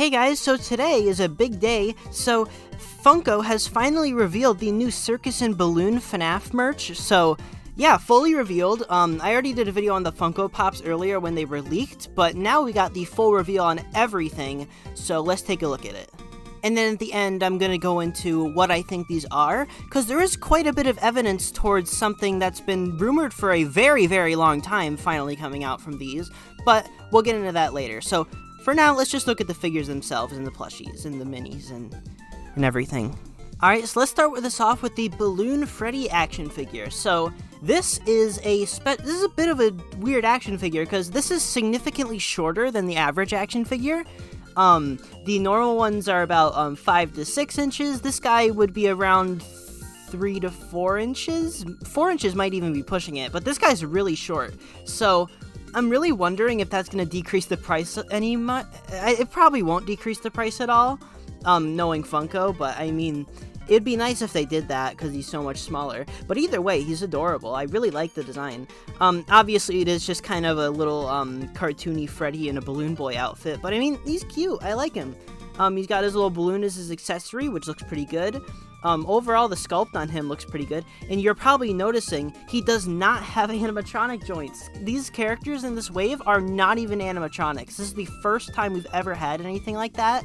Hey guys, so today is a big day. So Funko has finally revealed the new Circus and Balloon FNaF merch. So yeah, fully revealed. I already did a video on the Funko Pops earlier when they were leaked, but now we got the full reveal on everything. So let's take a look at it. And then at the end, I'm going to go into what I think these are, because there is quite a bit of evidence towards something that's been rumored for a very, very long time finally coming out from these, but we'll get into that later. So for now, let's just look at the figures themselves and the plushies and the minis and everything. Alright, so let's start with this off with the Balloon Freddy action figure. So this is a bit of a weird action figure because this is significantly shorter than the average action figure. The normal ones are about 5 to 6 inches. This guy would be around 3 to 4 inches. 4 inches might even be pushing it, but this guy's really short. So I'm really wondering if that's going to decrease the price any much. It probably won't decrease the price at all, knowing Funko, but I mean, it'd be nice if they did that because he's so much smaller. But either way, he's adorable. I really like the design. Obviously, it is just kind of a little cartoony Freddy in a balloon boy outfit, but I mean, he's cute. I like him. He's got his little balloon as his accessory, which looks pretty good. Overall, the sculpt on him looks pretty good, and you're probably noticing he does not have animatronic joints. These characters in this wave are not even animatronics. This is the first time we've ever had anything like that,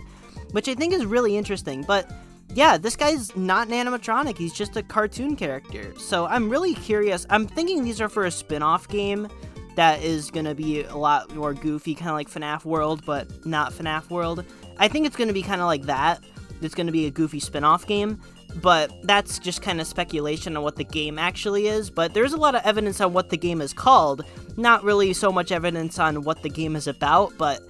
which I think is really interesting, but yeah, this guy's not an animatronic, he's just a cartoon character. So I'm really curious. I'm thinking these are for a spin-off game that is gonna be a lot more goofy, kind of like FNaF World, but not FNaF World. I think it's gonna be kind of like that. It's gonna be a goofy spin-off game, but that's just kind of speculation on what the game actually is. But there's a lot of evidence on what the game is called, not really so much evidence on what the game is about, but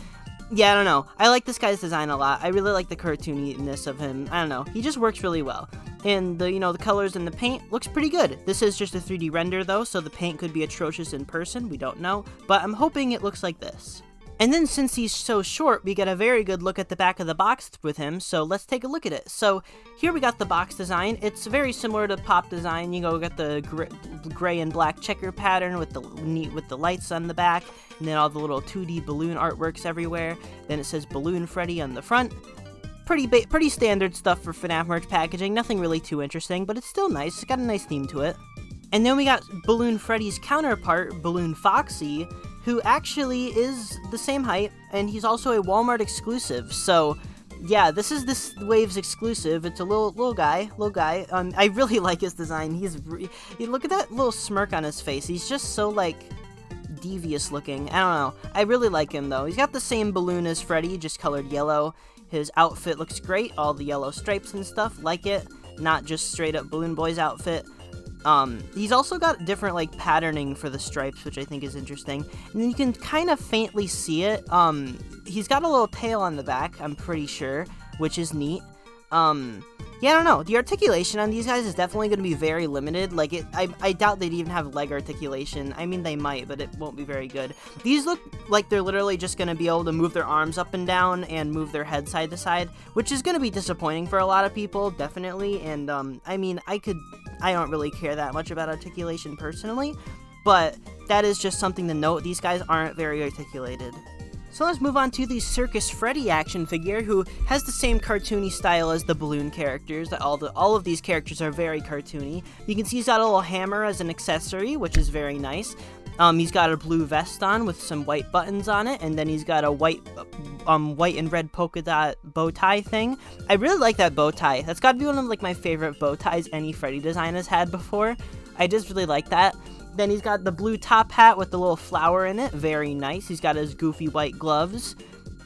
yeah, I don't know. I like this guy's design a lot. I really like the cartooniness of him. I don't know. He just works really well. And the colors and the paint looks pretty good. This is just a 3D render though, so the paint could be atrocious in person. We don't know, but I'm hoping it looks like this. And then since he's so short, we get a very good look at the back of the box with him, so let's take a look at it. So here we got the box design. It's very similar to Pop design. You got the gray and black checker pattern with the lights on the back, and then all the little 2D balloon artworks everywhere. Then it says Balloon Freddy on the front. Pretty standard stuff for FNaF merch packaging. Nothing really too interesting, but it's still nice. It's got a nice theme to it. And then we got Balloon Freddy's counterpart, Balloon Foxy, who actually is the same height, and he's also a Walmart exclusive. So yeah, this is this wave's exclusive. It's a little guy. I really like his design. Look at that little smirk on his face. He's just so like devious looking. I don't know. I really like him though. He's got the same balloon as Freddy, just colored yellow. His outfit looks great. All the yellow stripes and stuff. Like it. Not just straight up Balloon Boy's outfit. He's also got different, like, patterning for the stripes, which I think is interesting. And then you can kind of faintly see it. He's got a little tail on the back, I'm pretty sure, which is neat. Yeah, I don't know. The articulation on these guys is definitely going to be very limited. Like, I doubt they'd even have leg articulation. I mean, they might, but it won't be very good. These look like they're literally just going to be able to move their arms up and down and move their head side to side, which is going to be disappointing for a lot of people, definitely. And, I mean, I don't really care that much about articulation personally, but that is just something to note. These guys aren't very articulated. So let's move on to the Circus Freddy action figure, who has the same cartoony style as the balloon characters. All of these characters are very cartoony. You can see he's got a little hammer as an accessory, which is very nice. He's got a blue vest on with some white buttons on it, and then he's got a white and red polka dot bow tie thing. I really like that bow tie. That's got to be one of like my favorite bow ties any Freddy design has had before. I just really like that. Then he's got the blue top hat with the little flower in it. Very nice. He's got his goofy white gloves.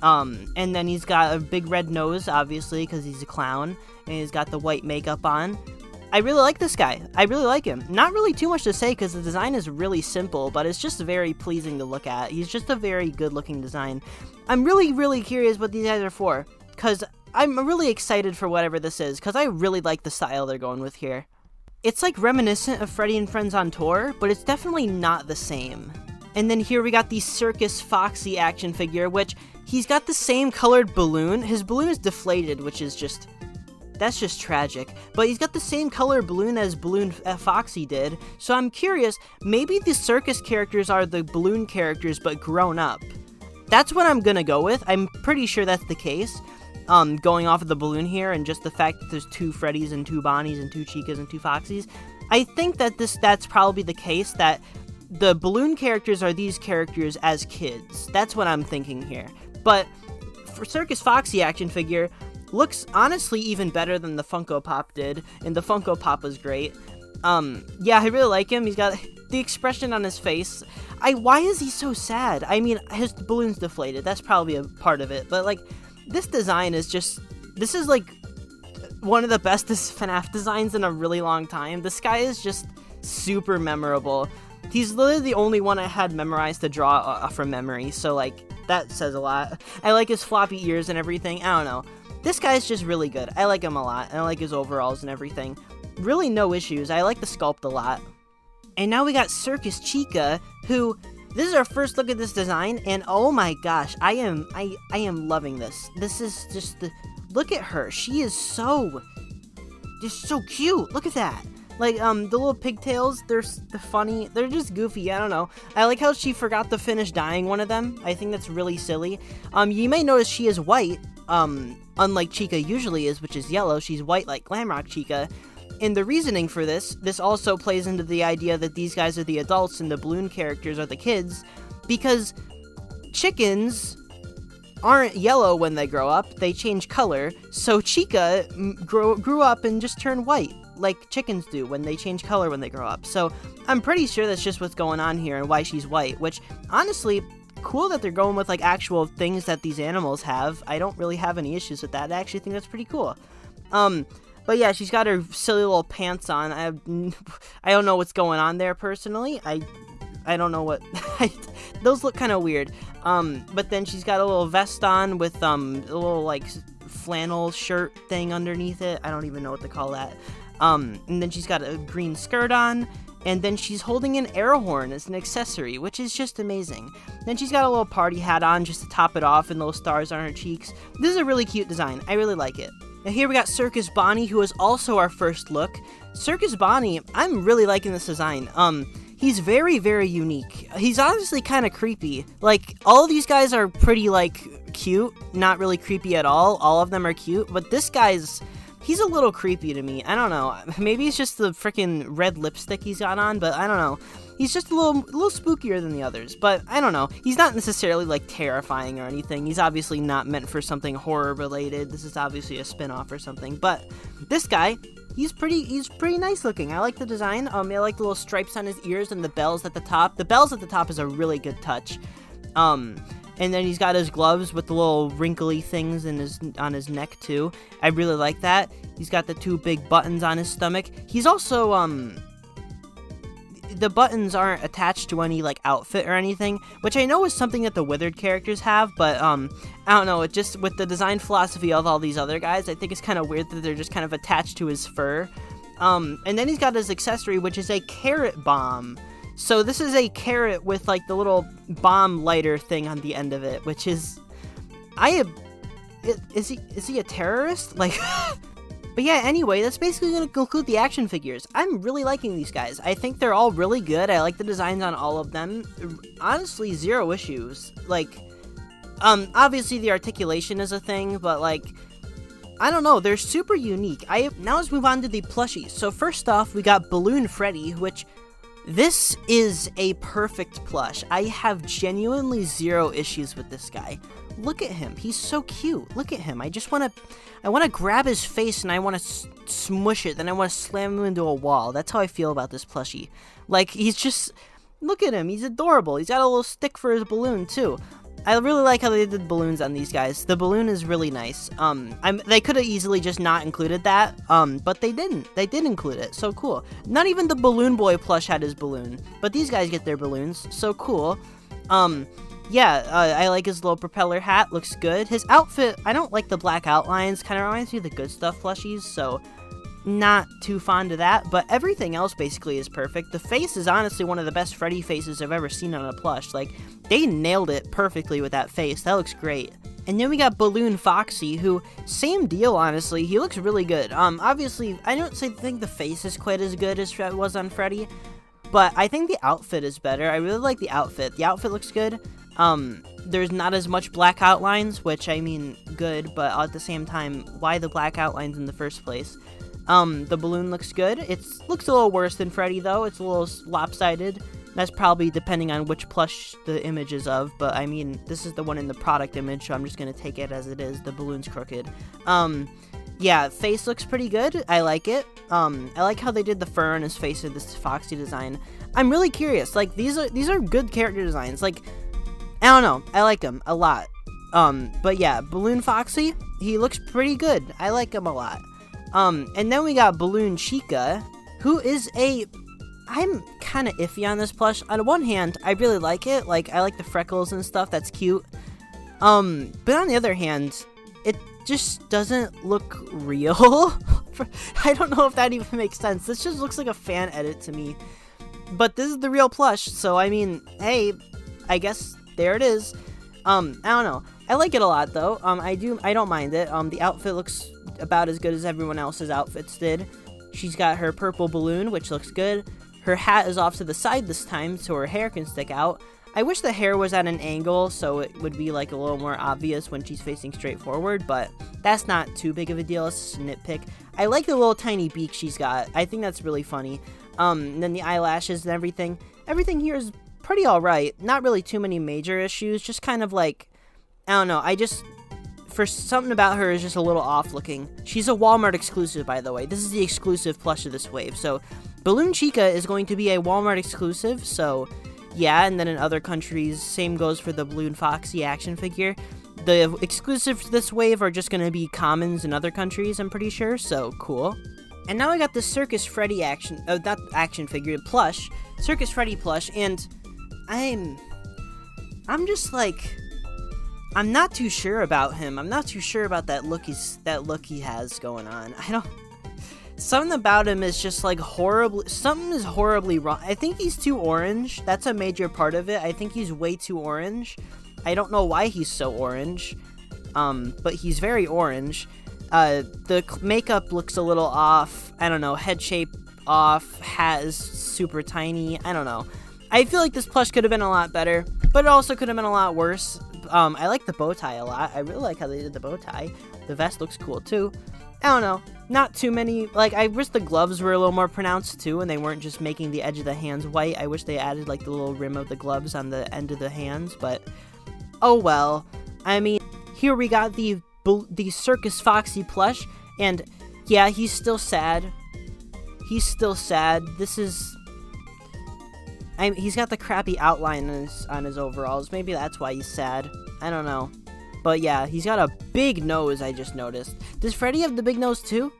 And then he's got a big red nose, obviously, because he's a clown. And he's got the white makeup on. I really like this guy. I really like him. Not really too much to say because the design is really simple, but it's just very pleasing to look at. He's just a very good looking design. I'm really, really curious what these guys are for, because I'm really excited for whatever this is, because I really like the style they're going with here. It's like reminiscent of Freddy and Friends on Tour, but it's definitely not the same. And then here we got the Circus Foxy action figure, which he's got the same colored balloon. His balloon is deflated, which is just, that's just tragic. But he's got the same color balloon as Balloon Foxy did. So I'm curious, maybe the circus characters are the balloon characters but grown up. that's what I'm gonna go with. I'm pretty sure that's the case. Going off of the balloon here and just the fact that there's 2 Freddys and 2 Bonnies and 2 Chicas and 2 Foxys, I think that that's probably the case, that the balloon characters are these characters as kids. That's what I'm thinking here. But for Circus Foxy action figure, looks honestly even better than the Funko Pop did, and the Funko Pop was great. Yeah, I really like him. He's got the expression on his face. Why is he so sad? I mean, his balloon's deflated. That's probably a part of it. But, like, this design is just... This is, like, one of the best FNaF designs in a really long time. This guy is just super memorable. He's literally the only one I had memorized to draw from memory. So, like, that says a lot. I like his floppy ears and everything. I don't know. This guy's just really good. I like him a lot. I like his overalls and everything. Really no issues. I like the sculpt a lot. And now we got Circus Chica, who... This is our first look at this design, and oh my gosh, I am loving this. This is just the... Look at her. She is just so cute. Look at that. Like, the little pigtails, they're funny. They're just goofy. I don't know. I like how she forgot to finish dyeing one of them. I think that's really silly. You may notice she is white, unlike Chica usually is, which is yellow. She's white like Glamrock Chica. And the reasoning for this also plays into the idea that these guys are the adults and the balloon characters are the kids, because chickens aren't yellow when they grow up, they change color, so Chica grew up and just turned white, like chickens do when they change color when they grow up. So I'm pretty sure that's just what's going on here and why she's white, which, honestly, cool that they're going with, like, actual things that these animals have. I don't really have any issues with that. I actually think that's pretty cool. But yeah, she's got her silly little pants on. I don't know what's going on there personally. I don't know what... Those look kind of weird. But then she's got a little vest on with a little, like, flannel shirt thing underneath it. I don't even know what to call that. And then she's got a green skirt on. And then she's holding an air horn as an accessory, which is just amazing. Then she's got a little party hat on just to top it off and little stars on her cheeks. This is a really cute design. I really like it. Now here we got Circus Bonnie, who is also our first look. Circus Bonnie, I'm really liking this design. He's very, very unique. He's honestly kind of creepy. Like, all of these guys are pretty, like, cute. Not really creepy at all. All of them are cute. But this he's a little creepy to me. I don't know. Maybe it's just the freaking red lipstick he's got on, but I don't know. He's just a little spookier than the others, but I don't know. He's not necessarily, like, terrifying or anything. He's obviously not meant for something horror-related. This is obviously a spin-off or something, but this guy, he's pretty nice looking. I like the design. I like the little stripes on his ears and the bells at the top. The bells at the top is a really good touch. And then he's got his gloves with the little wrinkly things on his neck, too. I really like that. He's got the 2 big buttons on his stomach. He's also, the buttons aren't attached to any, like, outfit or anything, which I know is something that the Withered characters have, but, I don't know, it just, with the design philosophy of all these other guys, I think it's kind of weird that they're just kind of attached to his fur. And then he's got his accessory, which is a carrot bomb. So this is a carrot with, like, the little bomb lighter thing on the end of it, which is... Is he a terrorist? Like... But yeah, anyway, that's basically going to conclude the action figures. I'm really liking these guys. I think they're all really good. I like the designs on all of them. Honestly, 0 issues. Like, obviously the articulation is a thing, but, like... I don't know, they're super unique. Now let's move on to the plushies. So first off, we got Balloon Freddy, which... This is a perfect plush. I have genuinely 0 issues with this guy. Look at him. He's so cute. Look at him. I want to grab his face and I want to smush it. Then I want to slam him into a wall. That's how I feel about this plushie. Like, he's just... Look at him. He's adorable. He's got a little stick for his balloon, too. I really like how they did balloons on these guys. The balloon is really nice. They could have easily just not included that, but they didn't. They did include it, so cool. Not even the Balloon Boy plush had his balloon, but these guys get their balloons, so cool. Yeah, I like his little propeller hat, looks good. His outfit, I don't like the black outlines, kind of reminds me of the Good Stuff plushies, so not too fond of that, but everything else basically is perfect. The face is honestly one of the best Freddy faces I've ever seen on a plush. Like, they nailed it perfectly with that face. That looks great. And then we got Balloon Foxy, who, same deal, honestly. He looks really good. Obviously, I don't think the face is quite as good as it was on Freddy, but I think the outfit is better. I really like the outfit. The outfit looks good. There's not as much black outlines, which, I mean, good, but at the same time, why the black outlines in the first place? The balloon looks good. It looks a little worse than Freddy, though. It's a little lopsided. That's probably depending on which plush the image is of, but I mean, this is the one in the product image, so I'm just gonna take it as it is. The balloon's crooked. Yeah, face looks pretty good. I like it. I like how they did the fur on his face with this Foxy design. I'm really curious. Like, these are good character designs. Like, I don't know. I like them a lot. But yeah, Balloon Foxy, he looks pretty good. I like him a lot. And then we got Balloon Chica, who is I'm kind of iffy on this plush. On one hand, I really like it. Like, I like the freckles and stuff. That's cute. But on the other hand, it just doesn't look real. I don't know if that even makes sense. This just looks like a fan edit to me. But this is the real plush, so I mean, hey, I guess there it is. I don't know. I like it a lot, though. I don't mind it. The outfit looks about as good as everyone else's outfits did. She's got her purple balloon, which looks good. Her hat is off to the side this time, so her hair can stick out. I wish the hair was at an angle, so it would be, like, a little more obvious when she's facing straight forward, but that's not too big of a deal. It's just a nitpick. I like the little tiny beak she's got. I think that's really funny. And then the eyelashes and everything. Everything here is pretty alright. Not really too many major issues, just kind of like, I don't know, for something about her is just a little off looking. She's a Walmart exclusive, by the way. This is the exclusive plush of this wave. So, Balloon Chica is going to be a Walmart exclusive, so yeah, and then in other countries, same goes for the Balloon Foxy action figure. The exclusives to this wave are just going to be commons in other countries, I'm pretty sure, so cool. And now I got the Circus Freddy not action figure, plush, Circus Freddy plush, and I'm just like, I'm not too sure about him. I'm not too sure about that look he has going on. Something about him is just like something is horribly wrong. I think he's too orange. That's a major part of it. I think he's way too orange. I don't know why he's so orange. But he's very orange. The makeup looks a little off. I don't know. Head shape off. Hat is super tiny. I don't know. I feel like this plush could have been a lot better, but it also could have been a lot worse. I like the bow tie a lot. I really like how they did the bow tie. The vest looks cool too. I don't know. Not too many. Like, I wish the gloves were a little more pronounced too, and they weren't just making the edge of the hands white. I wish they added like the little rim of the gloves on the end of the hands, but oh well. I mean, here we got the Circus Foxy plush, and yeah, he's still sad. He's still sad. He's got the crappy outline on his overalls. Maybe that's why he's sad. I don't know. But yeah, he's got a big nose, I just noticed. Does Freddy have the big nose too?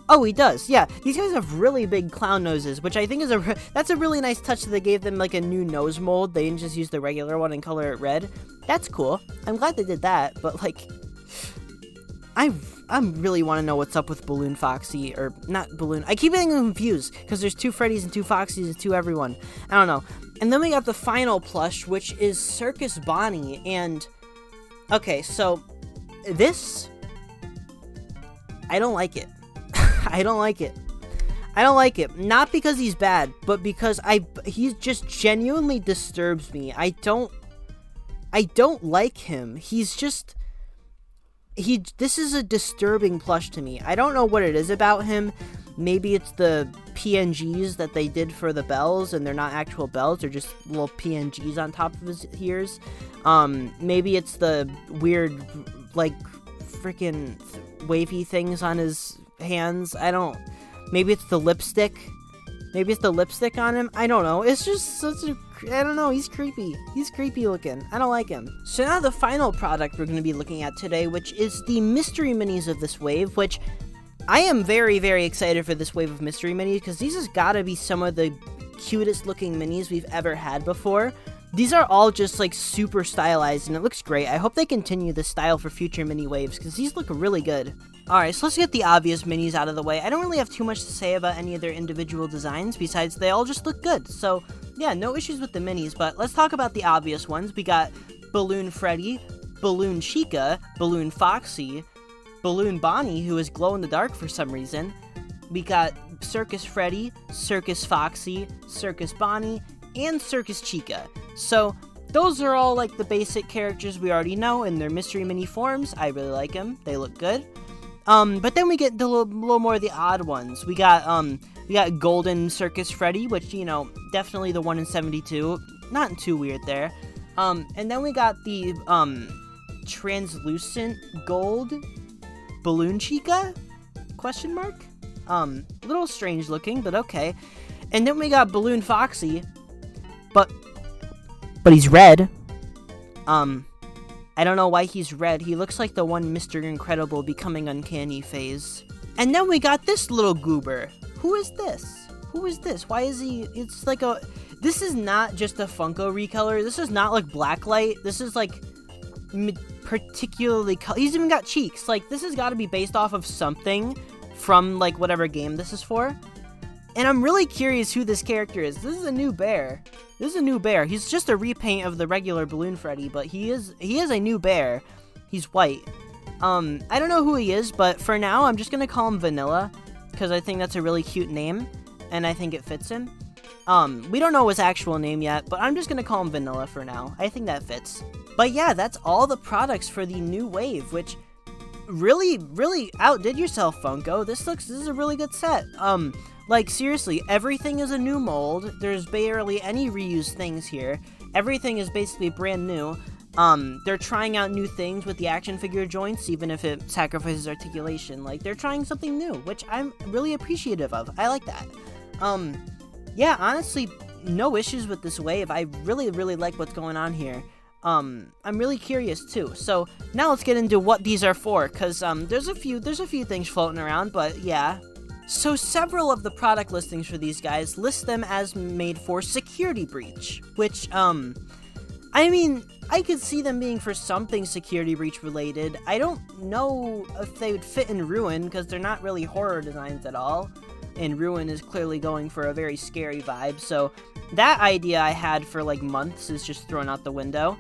Oh, he does. Yeah, these guys have really big clown noses, which I think is that's a really nice touch that they gave them, like, a new nose mold. They didn't just use the regular one and color it red. That's cool. I'm glad they did that, but, like, I really want to know what's up with Balloon Foxy, or not Balloon. I keep getting confused, because there's 2 Freddys and 2 Foxys and 2 everyone. I don't know. And then we got the final plush, which is Circus Bonnie, and okay, so this, I don't like it. I don't like it. I don't like it. Not because he's bad, but because he just genuinely disturbs me. I don't like him. He's just, this is a disturbing plush to me. I don't know what it is about him. Maybe it's the PNGs that they did for the bells, and they're not actual bells, they're just little PNGs on top of his ears. Maybe it's the weird, like, freaking wavy things on his hands. Maybe it's the lipstick. Maybe it's the lipstick on him. I don't know. It's just I don't know. He's creepy. He's creepy looking. I don't like him. So now the final product we're going to be looking at today, which is the mystery minis of this wave, which I am very, very excited for this wave of mystery minis, because these has got to be some of the cutest looking minis we've ever had before. These are all just, like, super stylized, and it looks great. I hope they continue this style for future mini waves, because these look really good. Alright, so let's get the obvious minis out of the way. I don't really have too much to say about any of their individual designs, besides they all just look good. So, yeah, no issues with the minis, but let's talk about the obvious ones. We got Balloon Freddy, Balloon Chica, Balloon Foxy, Balloon Bonnie, who is glow-in-the-dark for some reason. We got Circus Freddy, Circus Foxy, Circus Bonnie, and Circus Chica. So, those are all like the basic characters we already know in their mystery mini forms. I really like them. They look good. But then we get the little more of the odd ones. We got Golden Circus Freddy, which, you know, definitely the 1 in 72. Not too weird there. And then we got the, translucent gold balloon Chica? Question mark? Little strange looking, but okay. And then we got Balloon Foxy, but he's red. I don't know why he's red. He looks like the one Mr. Incredible Becoming Uncanny phase. And then we got this little goober. Who is this? Who is this? Why is he... It's like a... This is not just a Funko recolor. This is not like Blacklight. This is like... particularly... He's even got cheeks. Like, this has got to be based off of something from, like, whatever game this is for. And I'm really curious who this character is. This is a new bear. This is a new bear. He's just a repaint of the regular Balloon Freddy, but he is a new bear. He's white. I don't know who he is, but for now, I'm just gonna call him Vanilla, because I think that's a really cute name, and I think it fits him. We don't know his actual name yet, but I'm just gonna call him Vanilla for now. I think that fits. But yeah, that's all the products for the new wave, which really, really outdid yourself, Funko. This is a really good set. Like, seriously, everything is a new mold. There's barely any reused things here. Everything is basically brand new. They're trying out new things with the action figure joints, even if it sacrifices articulation. Like, they're trying something new, which I'm really appreciative of. I like that. Yeah, honestly, no issues with this wave. I really, really like what's going on here. I'm really curious, too. So, now let's get into what these are for, because, there's a few things floating around, but yeah. So several of the product listings for these guys list them as made for security breach, which, I mean, I could see them being for something security breach related. I don't know if they would fit in Ruin, because they're not really horror designs at all, and Ruin is clearly going for a very scary vibe, so that idea I had for, like, months is just thrown out the window.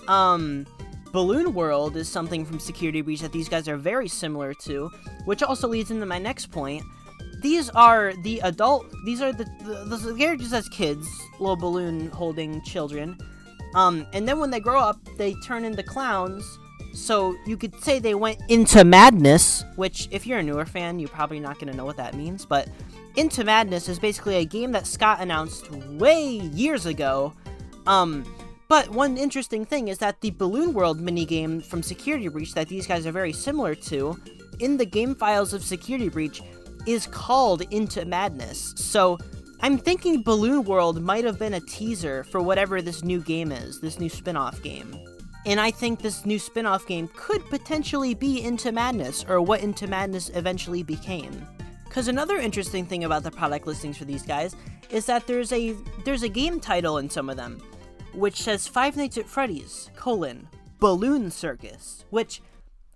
Balloon World is something from security breach that these guys are very similar to, which also leads into my next point. These are the characters as kids, little balloon holding children, and then when they grow up, they turn into clowns, so you could say they went into madness, which, if you're a newer fan, you're probably not going to know what that means, but Into Madness is basically a game that Scott announced way years ago, but one interesting thing is that the Balloon World minigame from Security Breach that these guys are very similar to, in the game files of Security Breach, is called Into Madness. So I'm thinking Balloon World might have been a teaser for whatever this new game is, this new spin-off game. And I think this new spin-off game could potentially be Into Madness, or what Into Madness eventually became. Because another interesting thing about the product listings for these guys is that there's a game title in some of them, which says Five Nights at Freddy's, Balloon Circus, which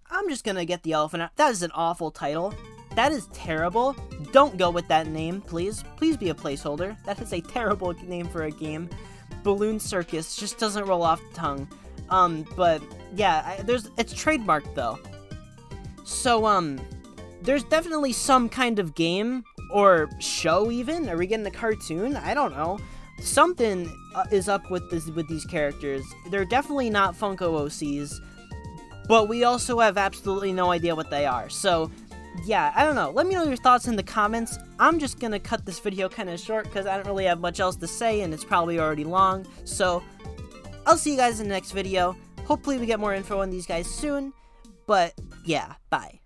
I'm just gonna get the elephant out. That is an awful title. That is terrible. Don't go with that name, please. Please be a placeholder. That is a terrible name for a game. Balloon Circus just doesn't roll off the tongue. But yeah, it's trademarked though. So there's definitely some kind of game or show even. Are we getting a cartoon? I don't know. Something is up with these characters. They're definitely not Funko OCs, but we also have absolutely no idea what they are. So yeah, I don't know. Let me know your thoughts in the comments. I'm just gonna cut this video kind of short because I don't really have much else to say and it's probably already long. So I'll see you guys in the next video. Hopefully we get more info on these guys soon. But yeah, bye.